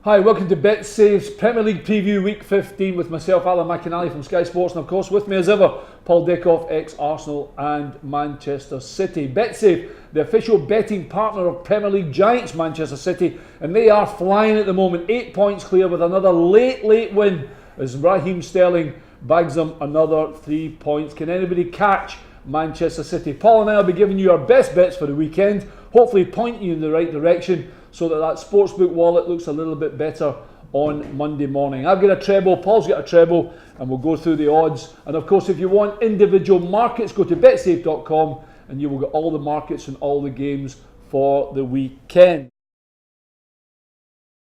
Hi, welcome to BetSave's Premier League Preview Week 15 with myself, Alan McInally from Sky Sports, and of course with me as ever, Paul Dickov, ex-Arsenal and Manchester City. BetSave, the official betting partner of Premier League giants Manchester City, and they are flying at the moment, 8 points clear with another late win as Raheem Sterling bags them another 3 points. Can anybody catch Manchester City? Paul and I will be giving you our best bets for the weekend, hopefully pointing you in the right direction so that sportsbook wallet looks a little bit better on Monday morning. I've got a treble, Paul's got a treble, and we'll go through the odds. And of course, if you want individual markets, go to betsave.com and you will get all the markets and all the games for the weekend.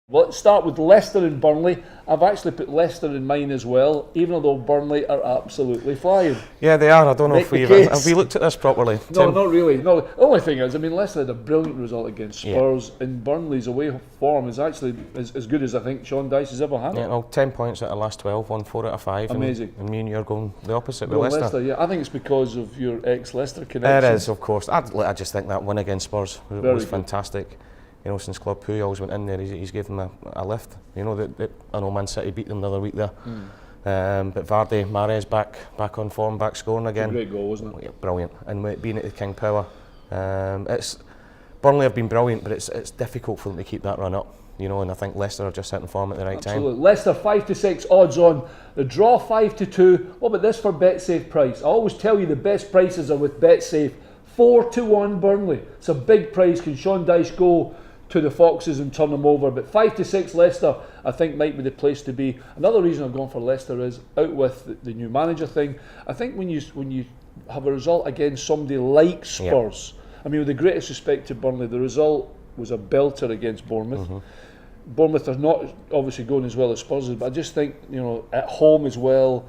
Well, let's start with Leicester and Burnley. I've actually put Leicester in mine as well, even though Burnley are absolutely flying. Yeah, they are. I don't know if have we looked at this properly. No, not really. No, the only thing is, Leicester had a brilliant result against Spurs, and Burnley's away form is actually as good as I think Sean Dyche has ever had. Yeah, well, 10 points out of the last 12, won 4 out of 5. Amazing. And me and you are going the opposite with Leicester. Yeah, I think it's because of your ex-Leicester connection. It is, of course. I just think that win against Spurs was fantastic. You know, since Club Puyol's went in there, he's given them a lift. You know, I know Man City beat them the other week there. But Vardy, Mahrez back on form, back scoring again. A great goal, wasn't it? Yeah, brilliant. And with it being at the King Power, Burnley have been brilliant, but it's difficult for them to keep that run up. You know, and I think Leicester are just hitting form at the right time. Absolutely. Leicester 5-6 odds on. The draw 5-2. What about this for BetSafe price? I always tell you the best prices are with BetSafe. 4-1 Burnley. It's a big price. Can Sean Dyche go to the Foxes and turn them over? But 5-6 Leicester I think might be the place to be. Another reason I've gone for Leicester is out with the new manager thing. I think when you have a result against somebody like Spurs, with the greatest respect to Burnley, the result was a belter against Bournemouth. Bournemouth are not obviously going as well as Spurs is, but I just think, at home as well,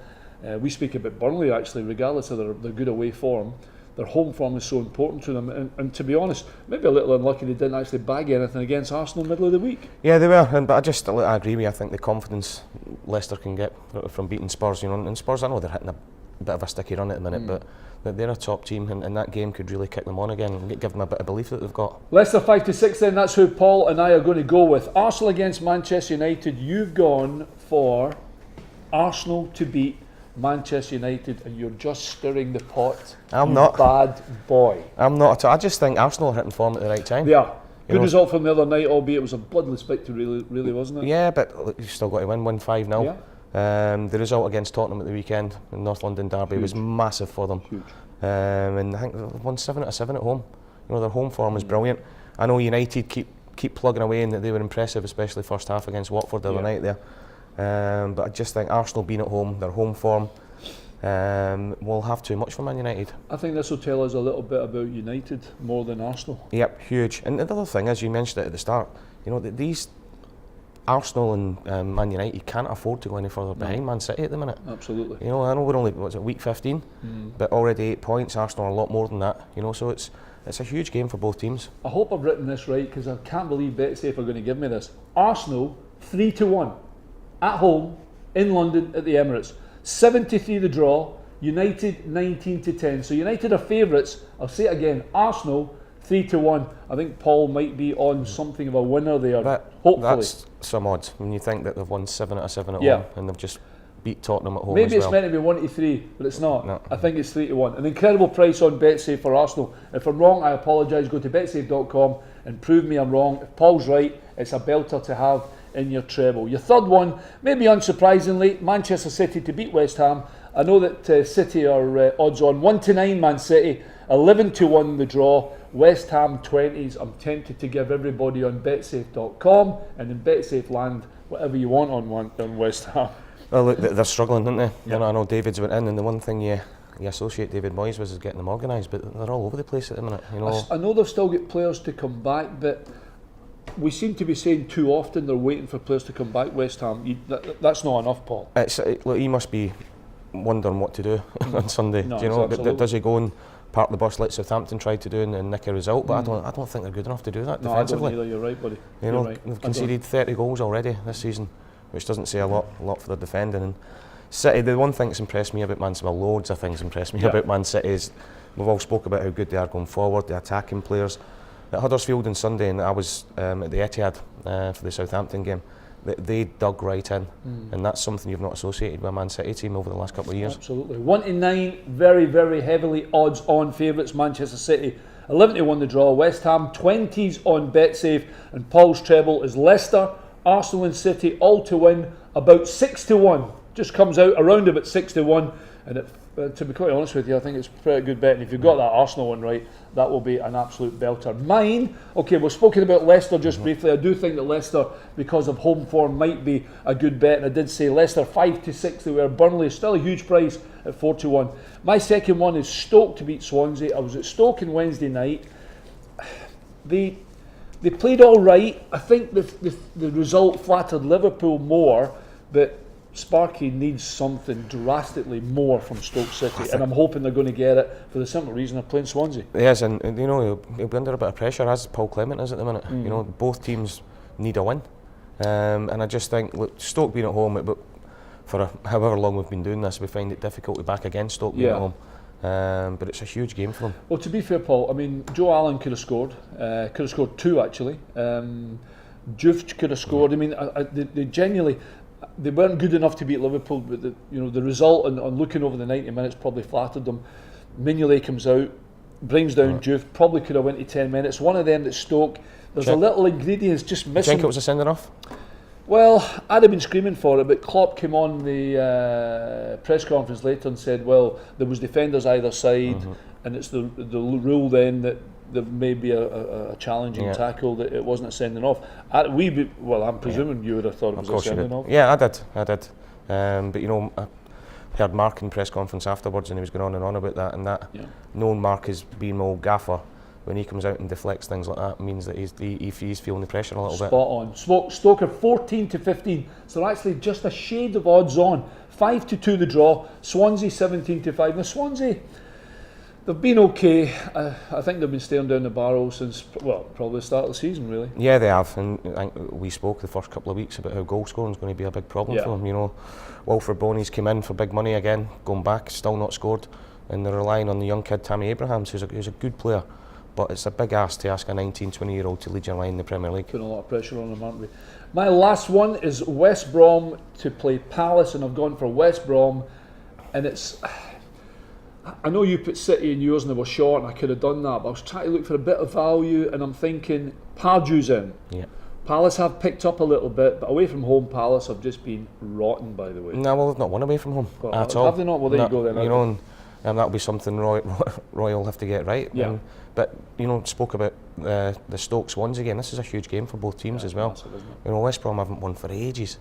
we speak about Burnley actually, regardless of their good away form, their home form is so important to them, and to be honest, maybe a little unlucky they didn't actually bag anything against Arsenal middle of the week. Yeah, they were, but I agree with you. I think the confidence Leicester can get from beating Spurs, and Spurs, I know they're hitting a bit of a sticky run at the minute, but they're a top team, and that game could really kick them on again and give them a bit of belief that they've got. Leicester 5-6 then, that's who Paul and I are going to go with. Arsenal against Manchester United, you've gone for Arsenal to beat Manchester United, and you're just stirring the pot. I'm not. Bad boy. I'm not at all. I just think Arsenal are hitting form at the right time. They are. Good result from the other night, albeit it was a bloodless victory, really, wasn't it? Yeah, but look, you've still got to win 5-0. Yeah. The result against Tottenham at the weekend, the North London derby, was massive for them. Huge. And I think they've won 7 out of 7 at home. Their home form is brilliant. I know United keep plugging away, and that they were impressive, especially first half against Watford the other night there. But I just think Arsenal being at home, their home form, will have too much for Man United. I think this will tell us a little bit about United more than Arsenal. Yep, huge. And the other thing is, you mentioned it at the start, these Arsenal and Man United can't afford to go any further behind Man City at the minute. Absolutely. I know we're only week 15, but already 8 points. Arsenal are a lot more than that. So it's a huge game for both teams. I hope I've written this right, because I can't believe BetSafe are going to give me this. Arsenal 3-1 at home in London at the Emirates. 73 the draw. United 19-10. So United are favourites. I'll say it again. Arsenal 3-1. I think Paul might be on something of a winner there. Hopefully. That's some odds when you think that they've won 7 out of 7 at home, and they've just beat Tottenham at home. Maybe it's meant to be 1-3, but it's not. No. I think it's 3-1. An incredible price on BetSafe for Arsenal. If I'm wrong, I apologise. Go to betsave.com and prove me I'm wrong. If Paul's right, it's a belter to have in your treble. Your third one, maybe unsurprisingly, Manchester City to beat West Ham. I know that City are odds on 1-9 Man City, 11-1 the draw. West Ham 20s. I'm tempted to give everybody on betsafe.com and in BetSafe land whatever you want on West Ham. Well, look, they're struggling, aren't they? Yep. I know David's went in, and the one thing you associate David Moyes with is getting them organised, but they're all over the place at the minute. I know they've still got players to come back, but we seem to be saying too often they're waiting for players to come back. West Ham, that's not enough, Paul. Look, he must be wondering what to do on Sunday. No, does he go and park the bus like Southampton tried to do and nick a result? But I don't think they're good enough to do that defensively. I don't either. You're right, buddy. They've conceded 30 goals already this season, which doesn't say a lot for their defending. And City, the one thing that's impressed me about loads of things impressed me about Man City is we've all spoke about how good they are going forward, the attacking players. At Huddersfield on Sunday, and I was at the Etihad for the Southampton game, they dug right in, and that's something you've not associated with a Man City team over the last couple of years. Absolutely. 1 to 9, very, very heavily odds on favourites. Manchester City 11 to 1 the draw. West Ham 20s on BetSafe, and Paul's treble is Leicester, Arsenal and City all to win about 6 to 1. Just comes out around about 6 to 1, and to be quite honest with you, I think it's a pretty good bet. And if you've got that Arsenal one right, that will be an absolute belter. Mine, okay, we've spoken about Leicester just briefly. I do think that Leicester, because of home form, might be a good bet. And I did say Leicester 5 to 6 they were. Burnley is still a huge price at 4 to 1. My second one is Stoke to beat Swansea. I was at Stoke on Wednesday night. They played all right. I think the result flattered Liverpool more, but Sparky needs something drastically more from Stoke City, and I'm hoping they're going to get it for the simple reason they're playing Swansea. Yes, and you know, he'll be under a bit of pressure, as Paul Clement is at the minute. You know, both teams need a win, and I just think, look, Stoke being at home, but for however long we've been doing this, we find it difficult to back against Stoke being at home. But it's a huge game for them. Well, to be fair, Paul, I mean, Joe Allen could have scored 2 actually. Juve could have scored. I mean, they genuinely. They weren't good enough to beat Liverpool, but the result on looking over the 90 minutes probably flattered them. Mignolet comes out, brings down Juve, probably could have went to 10 minutes. One of them that Stoke, there's a little ingredients just missing. Do you think it was a sending off? Well, I'd have been screaming for it, but Klopp came on the press conference later and said, well, there was defenders either side, and it's the rule then that there may be a challenging tackle, that it wasn't a sending off. I'm presuming you would have thought it was a sending off. Yeah, I did. But you know, I heard Mark in press conference afterwards, and he was going on and on about that, and that knowing Mark as being my old gaffer, when he comes out and deflects things like that, means that he's feeling the pressure a little bit. Spot on. Stoke are 14 to 15, so they're actually just a shade of odds on. 5 to 2 the draw. Swansea 17 to 5. Now Swansea, they've been okay. I think they've been staring down the barrel since, probably the start of the season, really. Yeah, they have, and I think we spoke the first couple of weeks about how goal scoring is going to be a big problem for them. You know, Wilfred Boney's come in for big money again, going back, still not scored, and they're relying on the young kid Tammy Abrahams, who's a good player. But it's a big ask to ask a 19, 20-year-old to lead your line in the Premier League. Putting a lot of pressure on them, aren't we? My last one is West Brom to play Palace, and I've gone for West Brom, and it's... I know you put City in yours and they were short, and I could have done that, but I was trying to look for a bit of value, and I'm thinking Pardew's in. Yeah. Palace have picked up a little bit, but away from home, Palace have just been rotten, by the way. No, well, they've not won away from home at all. Have they not? Well, there you go then. You know, and that'll be something Roy will have to get right. Yeah. But you know, spoke about the Stoke Swans again. This is a huge game for both teams as well. Massive, isn't it? You know, West Brom haven't won for ages.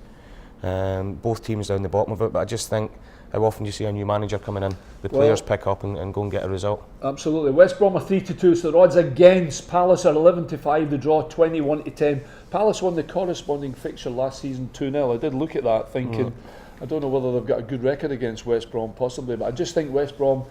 Both teams down the bottom of it, but I just think, how often do you see a new manager coming in, the players pick up and go and get a result? Absolutely. West Brom are 3 to 2, so the odds against Palace are 11 to 5, the draw 21 to 10. Palace won the corresponding fixture last season 2-0. I did look at that thinking, I don't know whether they've got a good record against West Brom, possibly, but I just think West Brom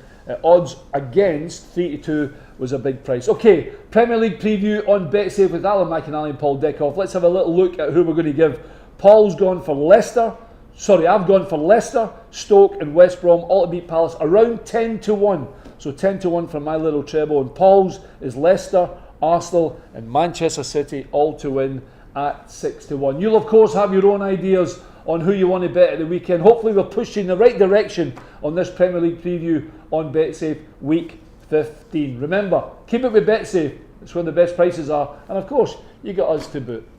odds against 3 to 2 was a big price. Okay, Premier League preview on BetSafe with McInally and Paul Dickov. Let's have a little look at who we're going to give. Paul's gone for Leicester. I've gone for Leicester, Stoke and West Brom, all to beat Palace, around 10 to 1. So 10 to 1 for my little treble. And Paul's is Leicester, Arsenal and Manchester City, all to win at 6 to 1. You'll of course have your own ideas on who you want to bet at the weekend. Hopefully we'll push you in the right direction on this Premier League preview on BetSafe week 15. Remember, keep it with BetSafe. It's where the best prices are. And of course, you got us to boot.